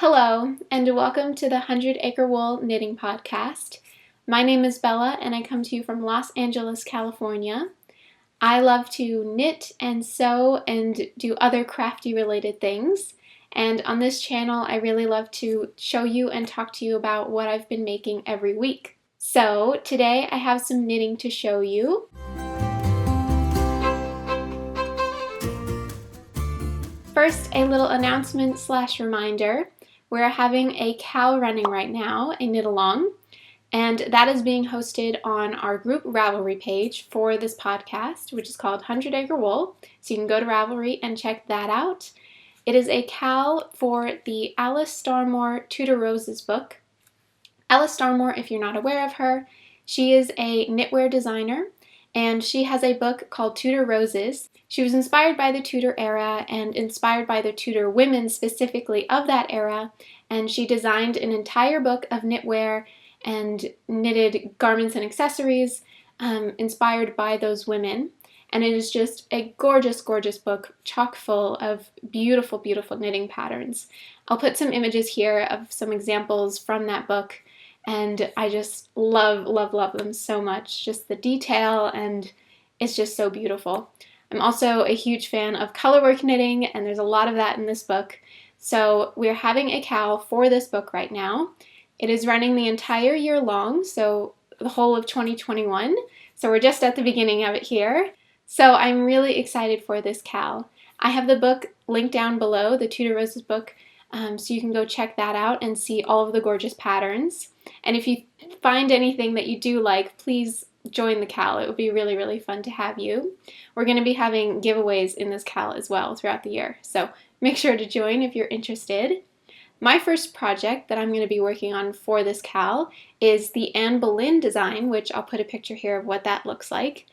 Hello, and welcome to the 100 Acre Wool Knitting Podcast. My name is Bella, and I come to you from Los Angeles, California. I love to knit and sew and do other crafty related things. And on this channel, I really love to show you and talk to you about what I've been making every week. So today I have some knitting to show you. First, a little announcement / reminder. We're having a KAL running right now, a knit along, and that is being hosted on our group Ravelry page for this podcast, which is called 100 Acre Wool. So you can go to Ravelry and check that out. It is a KAL for the Alice Starmore Tudor Roses book. Alice Starmore, if you're not aware of her, she is a knitwear designer, and she has a book called Tudor Roses. She was inspired by the Tudor era and inspired by the Tudor women specifically of that era, and she designed an entire book of knitwear and knitted garments and accessories inspired by those women. And it is just a gorgeous, gorgeous book, chock full of beautiful, beautiful knitting patterns. I'll put some images here of some examples from that book, and I just love, love, love them so much. Just the detail, and it's just so beautiful. I'm also a huge fan of colorwork knitting, and there's a lot of that in this book. So we're having a KAL for this book right now. It is running the entire year long, so the whole of 2021. So we're just at the beginning of it here. So I'm really excited for this KAL. I have the book linked down below, the Tudor Roses book, so you can go check that out and see all of the gorgeous patterns. And if you find anything that you do like, please join the KAL. It would be really, really fun to have you. We're going to be having giveaways in this KAL as well throughout the year, so make sure to join if you're interested. My first project that I'm going to be working on for this KAL is the Anne Boleyn design, which I'll put a picture here of what that looks like.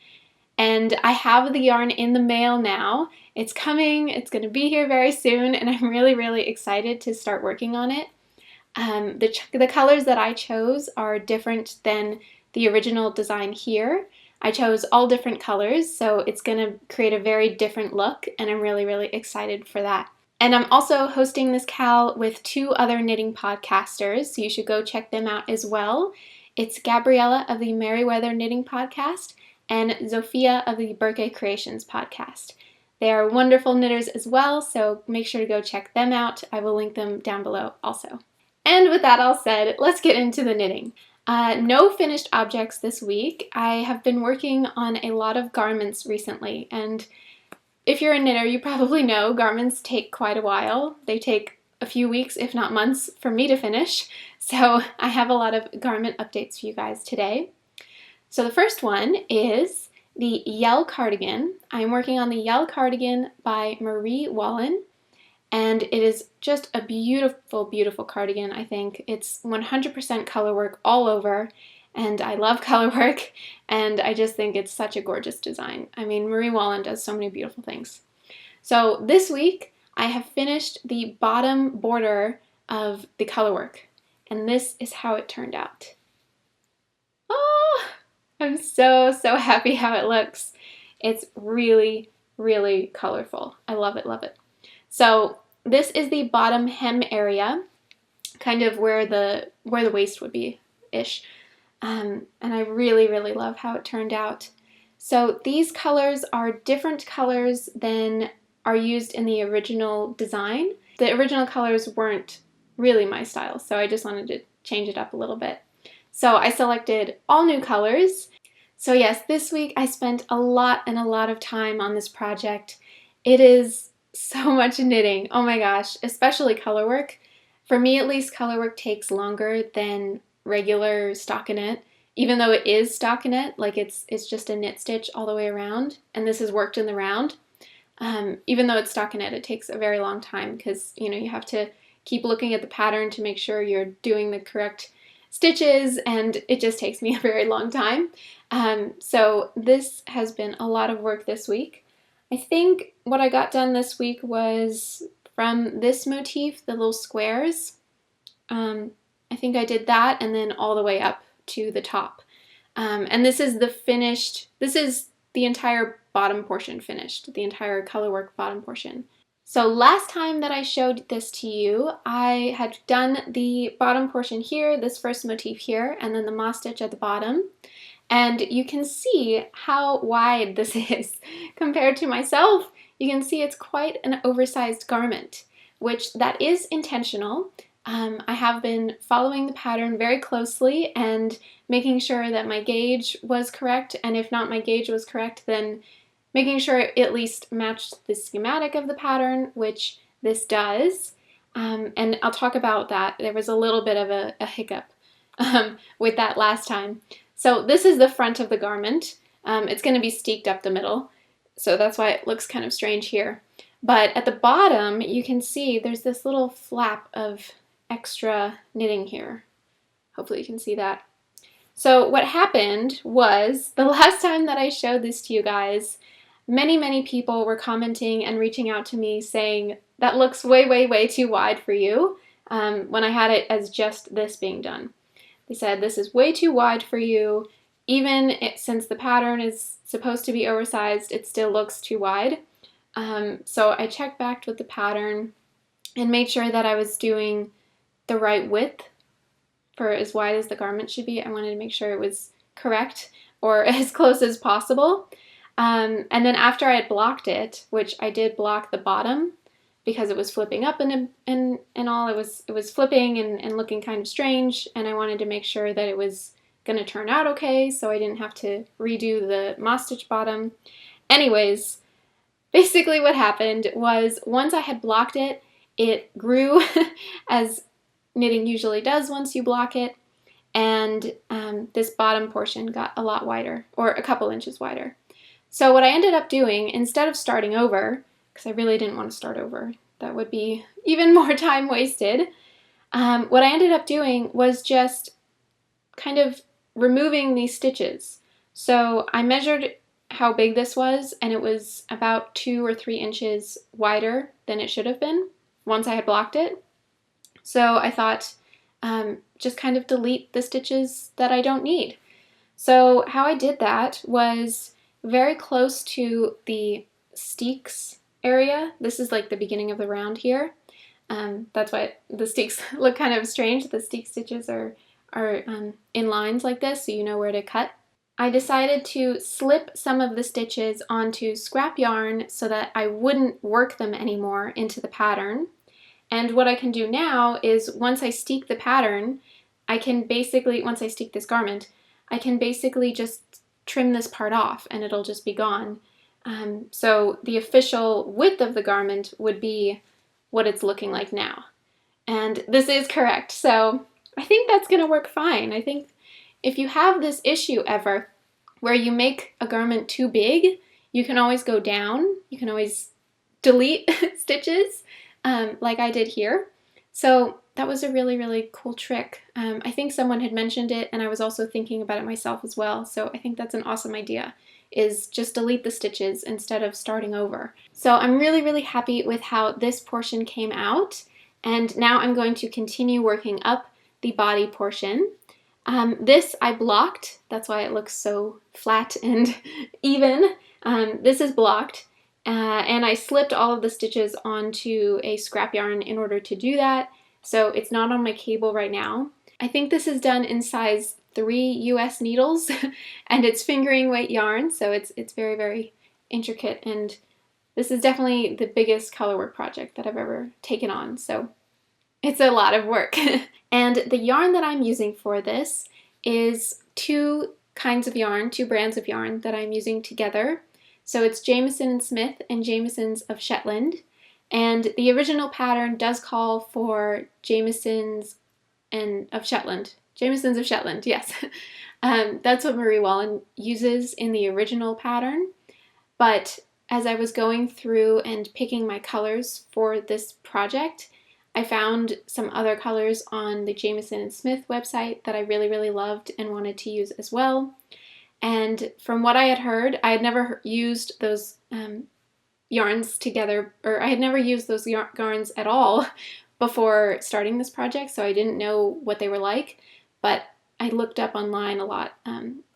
And I have the yarn in the mail now. It's coming, it's going to be here very soon, and I'm really, really excited to start working on it. The colors that I chose are different than the original design here. I chose all different colors, so it's going to create a very different look, and I'm really, really excited for that. And I'm also hosting this KAL with 2 other knitting podcasters, so you should go check them out as well. It's Gabriella of the MerryWeather Knitting Podcast and Zofia of the Birthday Creations Podcast. They are wonderful knitters as well, so make sure to go check them out. I will link them down below also. And with that all said, let's get into the knitting. No finished objects this week. I have been working on a lot of garments recently, and if you're a knitter, you probably know garments take quite a while. They take a few weeks, if not months, for me to finish, so I have a lot of garment updates for you guys today. So the first one is the Yell Cardigan. I'm working on the Yell Cardigan by Marie Wallin, and it is just a beautiful, beautiful cardigan, I think. It's 100% colorwork all over, and I love colorwork, and I just think it's such a gorgeous design. I mean, Marie Wallin does so many beautiful things. So this week, I have finished the bottom border of the colorwork, and this is how it turned out. Oh, I'm so, so happy how it looks. It's really, really colorful. I love it, love it. So this is the bottom hem area, kind of where the waist would be-ish. And I really, really love how it turned out. So these colors are different colors than are used in the original design. The original colors weren't really my style, so I just wanted to change it up a little bit. So I selected all new colors. So yes, this week I spent a lot of time on this project. It is so much knitting. Oh my gosh, especially colorwork. For me at least, colorwork takes longer than regular stockinette, even though it is stockinette, like it's just a knit stitch all the way around, and this is worked in the round. Even though it's stockinette, it takes a very long time because, you know, you have to keep looking at the pattern to make sure you're doing the correct stitches, and it just takes me a very long time. So this has been a lot of work this week. I think what I got done this week was from this motif, the little squares. I think I did that, and then all the way up to the top. And this is the entire bottom portion finished, the entire colorwork bottom portion. So last time that I showed this to you, I had done the bottom portion here, this first motif here, and then the moss stitch at the bottom. And you can see how wide this is compared to myself. You can see it's quite an oversized garment, which that is intentional. I have been following the pattern very closely and making sure that my gauge was correct, and if not my gauge was correct, then making sure it at least matched the schematic of the pattern, which this does. And I'll talk about that. There was a little bit of a hiccup with that last time. So this is the front of the garment. It's going to be steeked up the middle, so that's why it looks kind of strange here. But at the bottom, you can see there's this little flap of extra knitting here. Hopefully you can see that. So what happened was, the last time that I showed this to you guys, many people were commenting and reaching out to me saying, that looks way too wide for you, when I had it as just this being done. They said, this is way too wide for you. Even since the pattern is supposed to be oversized, it still looks too wide. So I checked back with the pattern and made sure that I was doing the right width for as wide as the garment should be. I wanted to make sure it was correct or as close as possible. And then after I had blocked it, which I did block the bottom because it was flipping up and all, it was flipping and looking kind of strange, and I wanted to make sure that it was going to turn out okay, so I didn't have to redo the moss stitch bottom. Anyways, basically what happened was, once I had blocked it, it grew as knitting usually does once you block it, and this bottom portion got a lot wider, or a couple inches wider. So what I ended up doing, instead of starting over, because I really didn't want to start over, that would be even more time wasted, what I ended up doing was just kind of removing these stitches. So I measured how big this was, and it was about 2 or 3 inches wider than it should have been once I had blocked it. So I thought, just kind of delete the stitches that I don't need. So how I did that was very close to the steeks area. This is like the beginning of the round here. That's why the steeks look kind of strange. The steek stitches are in lines like this, so you know where to cut. I decided to slip some of the stitches onto scrap yarn so that I wouldn't work them anymore into the pattern. And what I can do now is, once I steek the pattern, I can basically, once I steek this garment, I can basically just trim this part off and it'll just be gone. So the official width of the garment would be what it's looking like now. And this is correct, so I think that's going to work fine. I think if you have this issue ever where you make a garment too big, you can always go down. You can always delete stitches, like I did here. So that was a really cool trick. I think someone had mentioned it, and I was also thinking about it myself as well, so I think that's an awesome idea, is just delete the stitches instead of starting over. So I'm really happy with how this portion came out, and now I'm going to continue working up the body portion. This I blocked, that's why it looks so flat and even. This is blocked, and I slipped all of the stitches onto a scrap yarn in order to do that, so it's not on my cable right now. I think this is done in size 3 US needles, and it's fingering weight yarn, so it's very intricate, and this is definitely the biggest colorwork project that I've ever taken on, so it's a lot of work. And the yarn that I'm using for this is 2 kinds of yarn, 2 brands of yarn that I'm using together. So it's Jamieson and Smith and Jamieson's of Shetland. And the original pattern does call for Jamieson's and of Shetland. Jamieson's of Shetland, yes. That's what Marie Wallin uses in the original pattern. But as I was going through and picking my colors for this project, I found some other colors on the Jamieson and Smith website that I really loved and wanted to use as well. And from what I had heard, I had never used those yarns together, or I had never used those yarns at all before starting this project, so I didn't know what they were like, but I looked up online a lot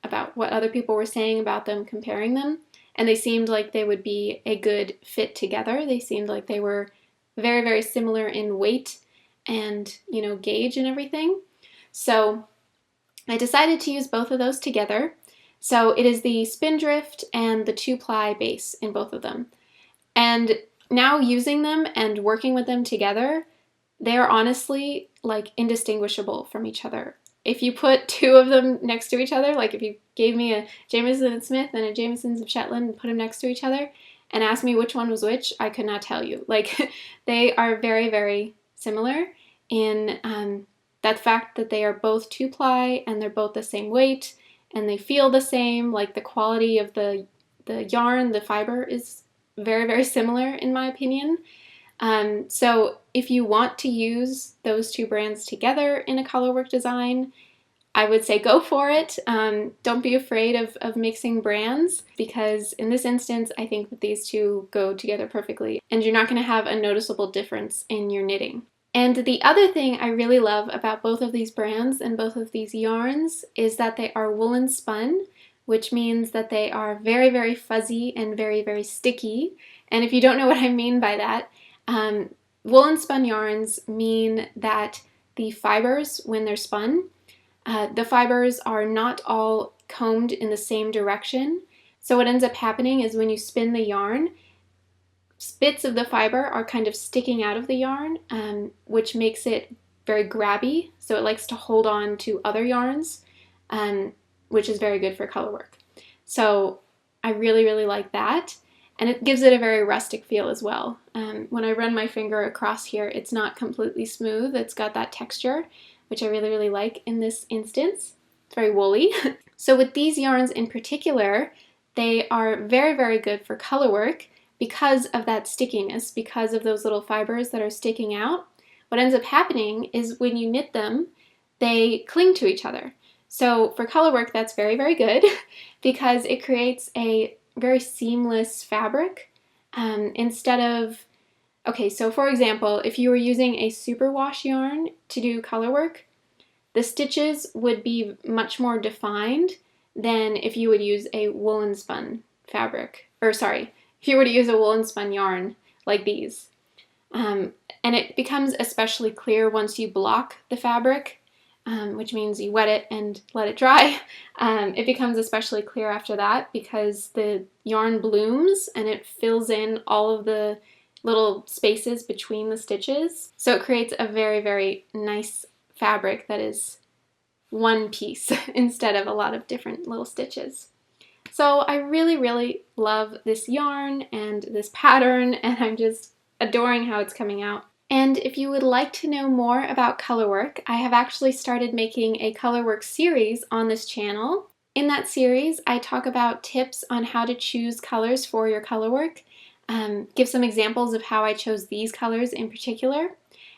about what other people were saying about them, comparing them, and they seemed like they would be a good fit together. They seemed like they were very, very similar in weight and, you know, gauge and everything. So I decided to use both of those together. So it is the Spindrift and the 2-ply base in both of them. And now using them and working with them together, they are honestly like indistinguishable from each other. If you put two of them next to each other, like if you gave me a Jamieson & Smith and a Jamieson's of Shetland and put them next to each other and asked me which one was which, I could not tell you. Like they are very, very similar in that fact that they are both 2-ply and they're both the same weight and they feel the same. Like the quality of the yarn, the fiber is very, very similar in my opinion. So if you want to use those two brands together in a colorwork design, I would say go for it. Don't be afraid of mixing brands, because in this instance, I think that these two go together perfectly and you're not going to have a noticeable difference in your knitting. And the other thing I really love about both of these brands and both of these yarns is that they are woolen spun, which means that they are very, very fuzzy and very, very sticky. And if you don't know what I mean by that, woolen spun yarns mean that the fibers, when they're spun, the fibers are not all combed in the same direction. So what ends up happening is when you spin the yarn, bits of the fiber are kind of sticking out of the yarn, which makes it very grabby. So it likes to hold on to other yarns, which is very good for colorwork. So I really, really like that. And it gives it a very rustic feel as well. When I run my finger across here, it's not completely smooth. It's got that texture, which I really, really like in this instance. It's very woolly. So with these yarns in particular, they are very, very good for colorwork because of that stickiness, because of those little fibers that are sticking out. What ends up happening is when you knit them, they cling to each other. So for colorwork, that's very, very good because it creates a very seamless fabric. Instead of, okay, so for example, if you were using a superwash yarn to do colorwork, the stitches would be much more defined than if you would use a woolen spun fabric, or sorry, if you were to use a woolen spun yarn like these. And it becomes especially clear once you block the fabric, which means you wet it and let it dry. It becomes especially clear after that because the yarn blooms and it fills in all of the little spaces between the stitches. So it creates a very, very nice fabric that is one piece instead of a lot of different little stitches. So I really, really love this yarn and this pattern, and I'm just adoring how it's coming out. And if you would like to know more about colorwork, I have actually started making a colorwork series on this channel. In that series, I talk about tips on how to choose colors for your colorwork, give some examples of how I chose these colors in particular,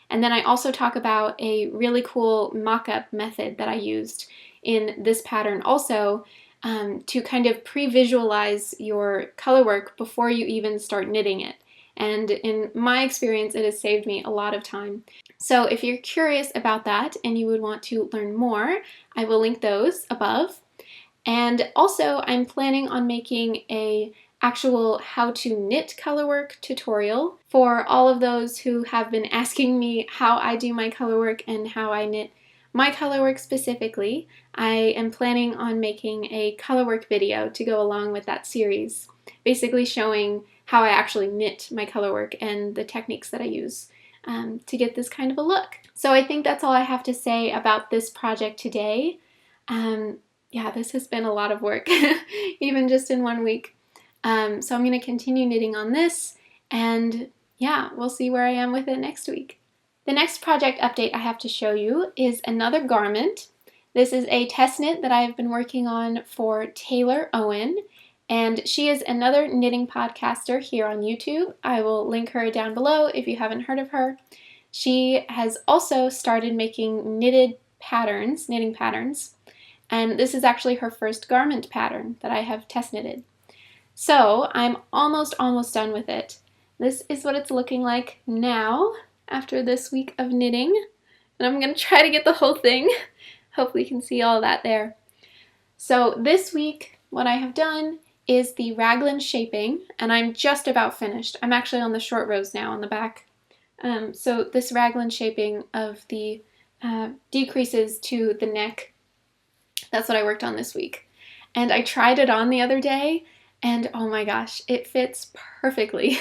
and then I also talk about a really cool mock-up method that I used in this pattern also, to kind of pre-visualize your colorwork before you even start knitting it. And in my experience, it has saved me a lot of time. So if you're curious about that and you would want to learn more, I will link those above. And also, I'm planning on making a actual how to knit colorwork tutorial for all of those who have been asking me how I do my colorwork and how I knit my colorwork specifically. I am planning on making a colorwork video to go along with that series, basically showing how I actually knit my colorwork and the techniques that I use to get this kind of a look. So I think that's all I have to say about this project today. Yeah, this has been a lot of work, even just in 1 week. So I'm going to continue knitting on this, and yeah, we'll see where I am with it next week. The next project update I have to show you is another garment. This is a TestKnit that I've been working on for Taylor Owen, and she is another knitting podcaster here on YouTube. I will link her down below if you haven't heard of her. She has also started making knitting patterns, and this is actually her first garment pattern that I have test knitted. So I'm almost done with it. This is what it's looking like now after this week of knitting, and I'm going to try to get the whole thing. Hopefully you can see all that there. So this week what I have done is the raglan shaping, and I'm just about finished. I'm actually on the short rows now on the back. So this raglan shaping of the decreases to the neck, that's what I worked on this week. And I tried it on the other day, and oh my gosh, it fits perfectly.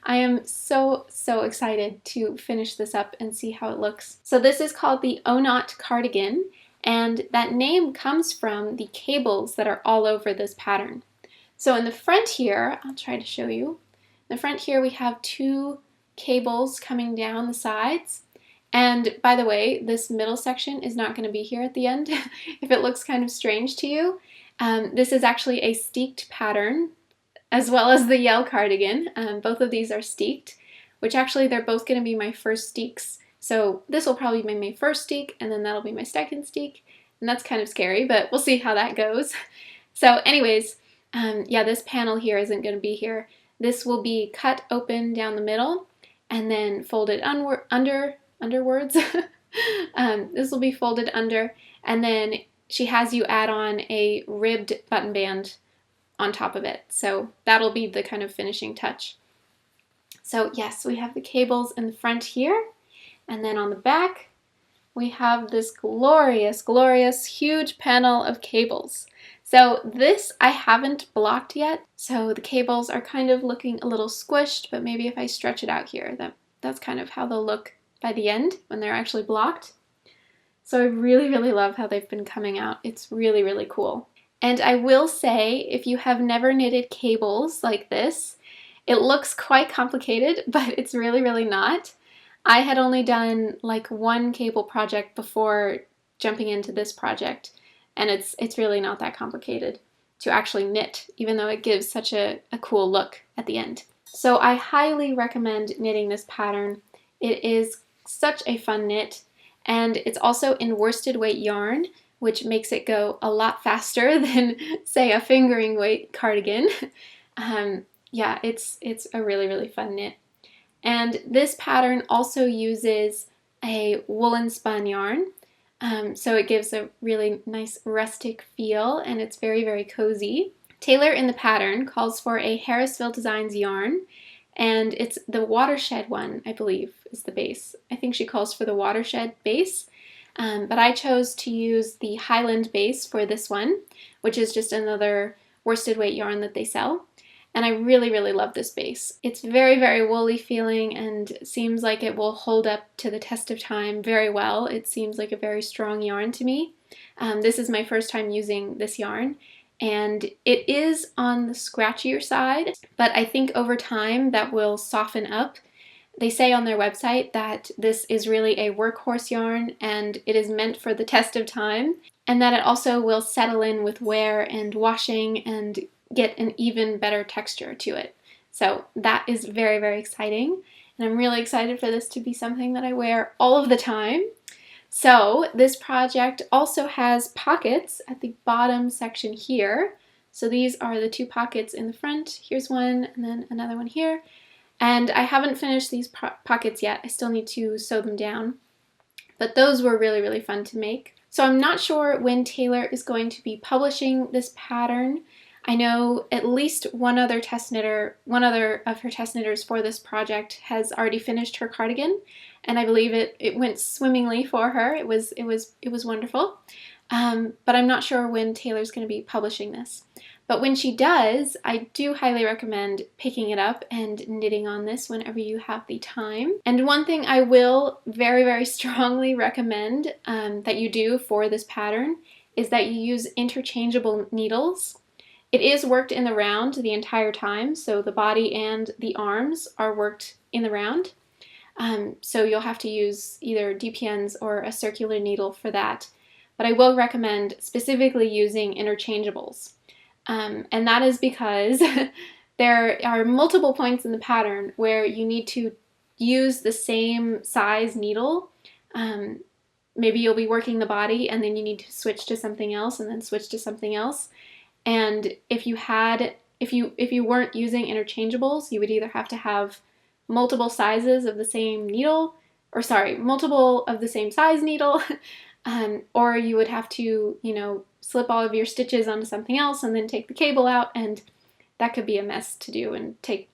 I am so excited to finish this up and see how it looks. So this is called the Yell Cardigan, and that name comes from the cables that are all over this pattern. So in the front here, I'll try to show you. In the front here we have 2 cables coming down the sides. And by the way, this middle section is not going to be here at the end if it looks kind of strange to you. This is actually a steeked pattern, as well as the Yell Cardigan. Both of these are steeked, which actually they're both going to be my first steeks. So this will probably be my first steek, and then that'll be my second steek. And that's kind of scary, but we'll see how that goes. So anyways, yeah, this panel here isn't going to be here. This will be cut open down the middle and then folded underwards. This will be folded under, and then she has you add on a ribbed button band on top of it. So that'll be the kind of finishing touch. So yes, we have the cables in the front here, and then on the back we have this glorious, huge panel of cables. So this I haven't blocked yet, so the cables are kind of looking a little squished, but maybe if I stretch it out here, that's kind of how they'll look by the end when they're actually blocked. So I really love how they've been coming out. It's really cool. And I will say, if you have never knitted cables like this, it looks quite complicated, but it's really not. I had only done like 1 cable project before jumping into this project, and it's really not that complicated to actually knit, even though it gives such a cool look at the end. So I highly recommend knitting this pattern. It is such a fun knit, and it's also in worsted weight yarn, which makes it go a lot faster than, say, a fingering weight cardigan. Yeah, it's a really fun knit. And this pattern also uses a woolen spun yarn, so it gives a really nice rustic feel, and it's very cozy. Taylor in the pattern calls for a Harrisville Designs yarn, and it's the watershed one, I believe, is the base. I think she calls for the watershed base, but I chose to use the Highland base for this one, which is just another worsted weight yarn that they sell. And I really love this base. It's very woolly feeling and seems like it will hold up to the test of time very well. It seems like a very strong yarn to me. This is my first time using this yarn, and it is on the scratchier side, but I think over time that will soften up. They say on their website that this is really a workhorse yarn and it is meant for the test of time, and that it also will settle in with wear and washing and get an even better texture to it. So that is very exciting, and I'm really excited for this to be something that I wear all of the time. So this project also has pockets at the bottom section here. So these are the 2 pockets in the front. Here's one and then another one here. And I haven't finished these pockets yet. I still need to sew them down. But those were really fun to make. So I'm not sure when Taylor is going to be publishing this pattern. I know at least one other of her test knitters for this project has already finished her cardigan, and I believe it went swimmingly for her. It was wonderful. But I'm not sure when Taylor's going to be publishing this. But when she does, I do highly recommend picking it up and knitting on this whenever you have the time. And one thing I will very strongly recommend that you do for this pattern is that you use interchangeable needles. It is worked in the round the entire time, so the body and the arms are worked in the round. So you'll have to use either DPNs or a circular needle for that. But I will recommend specifically using interchangeables. And that is because there are multiple points in the pattern where you need to use the same size needle. Maybe you'll be working the body and then you need to switch to something else and then switch to something else. And if you weren't using interchangeables, you would either have to have multiple sizes of the same needle, multiple of the same size needle, or you would have to, slip all of your stitches onto something else and then take the cable out, and that could be a mess to do and take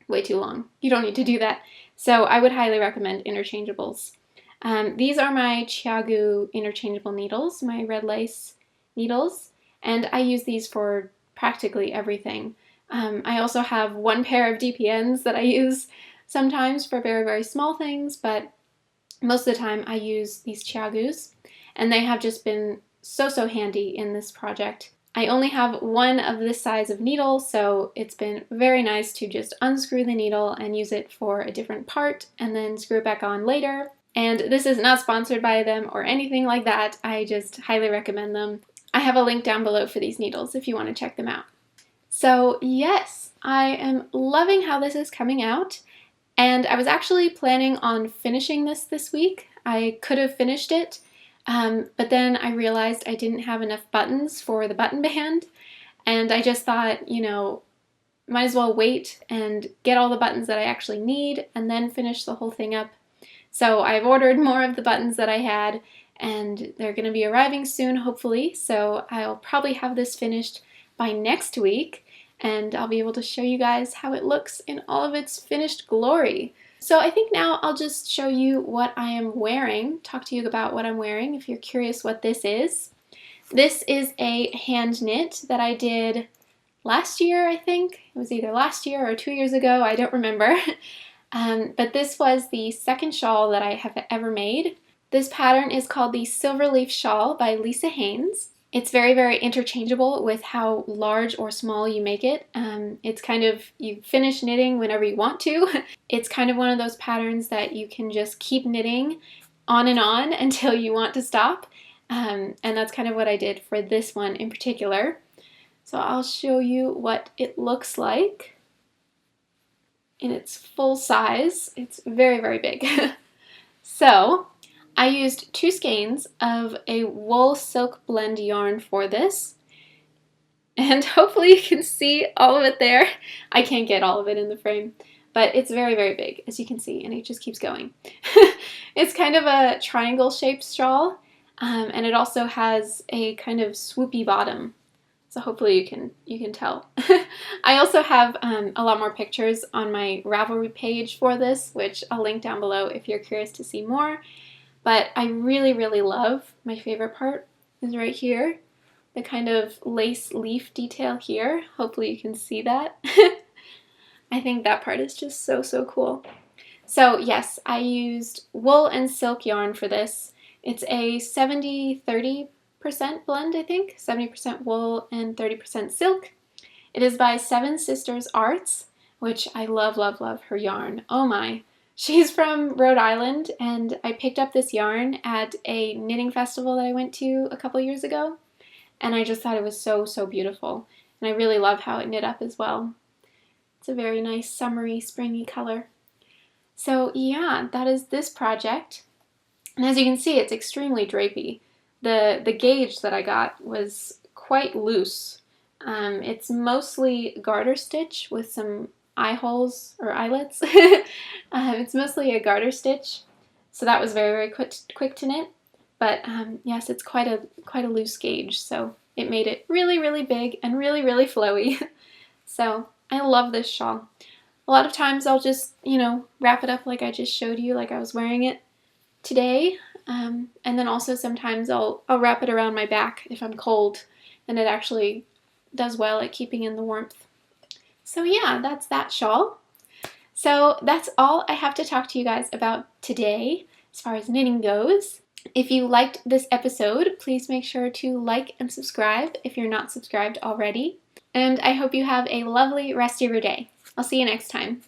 way too long. You don't need to do that. So I would highly recommend interchangeables. These are my Chiagu interchangeable needles, my red lace needles, and I use these for practically everything. I also have one pair of DPNs that I use sometimes for very, very small things, but most of the time I use these Chiagus, and they have just been so handy in this project. I only have one of this size of needle, so it's been very nice to just unscrew the needle and use it for a different part and then screw it back on later. And this is not sponsored by them or anything like that. I just highly recommend them. I have a link down below for these needles if you want to check them out. So yes, I am loving how this is coming out. And I was actually planning on finishing this week. I could have finished it, but then I realized I didn't have enough buttons for the button band. And I just thought, you know, might as well wait and get all the buttons that I actually need and then finish the whole thing up. So I've ordered more of the buttons that I had, and they're going to be arriving soon, hopefully. So I'll probably have this finished by next week, and I'll be able to show you guys how it looks in all of its finished glory. So I think now I'll just show you what I am wearing, talk to you about what I'm wearing if you're curious what this is. This is a hand knit that I did last year, I think. It was either last year or 2 years ago, I don't remember. But this was the second shawl that I have ever made. This pattern is called the Silverleaf Shawl by Lisa Haynes. It's very, very interchangeable with how large or small you make it. It's kind of, you finish knitting whenever you want to. It's kind of one of those patterns that you can just keep knitting on and on until you want to stop. And that's kind of what I did for this one in particular. So I'll show you what it looks like in its full size. It's very, very big. So I used 2 skeins of a wool silk blend yarn for this, and hopefully you can see all of it there. I can't get all of it in the frame, but it's very, very big, as you can see, and it just keeps going. It's kind of a triangle shaped shawl, and it also has a kind of swoopy bottom. So hopefully you can tell. I also have a lot more pictures on my Ravelry page for this, which I'll link down below if you're curious to see more. But I really, really love, my favorite part is right here, the kind of lace leaf detail here. Hopefully you can see that. I think that part is just so cool. So yes, I used wool and silk yarn for this. It's a 70-30% blend, I think. 70% wool and 30% silk. It is by Seven Sisters Arts, which I love, love, love her yarn. Oh my. She's from Rhode Island, and I picked up this yarn at a knitting festival that I went to a couple years ago, and I just thought it was so beautiful. And I really love how it knit up as well. It's a very nice summery, springy color. So yeah, that is this project. And as you can see, it's extremely drapey. The gauge that I got was quite loose. It's mostly garter stitch with some eye holes or eyelets. It's mostly a garter stitch, so that was very, very quick to knit. But yes, it's quite a loose gauge, so it made it really, really big and really, really flowy. So I love this shawl. A lot of times I'll just, you know, wrap it up like I just showed you, like I was wearing it today. And then also sometimes I'll wrap it around my back if I'm cold, and it actually does well at keeping in the warmth. So yeah, that's that shawl. So that's all I have to talk to you guys about today as far as knitting goes. If you liked this episode, please make sure to like and subscribe if you're not subscribed already. And I hope you have a lovely rest of your day. I'll see you next time.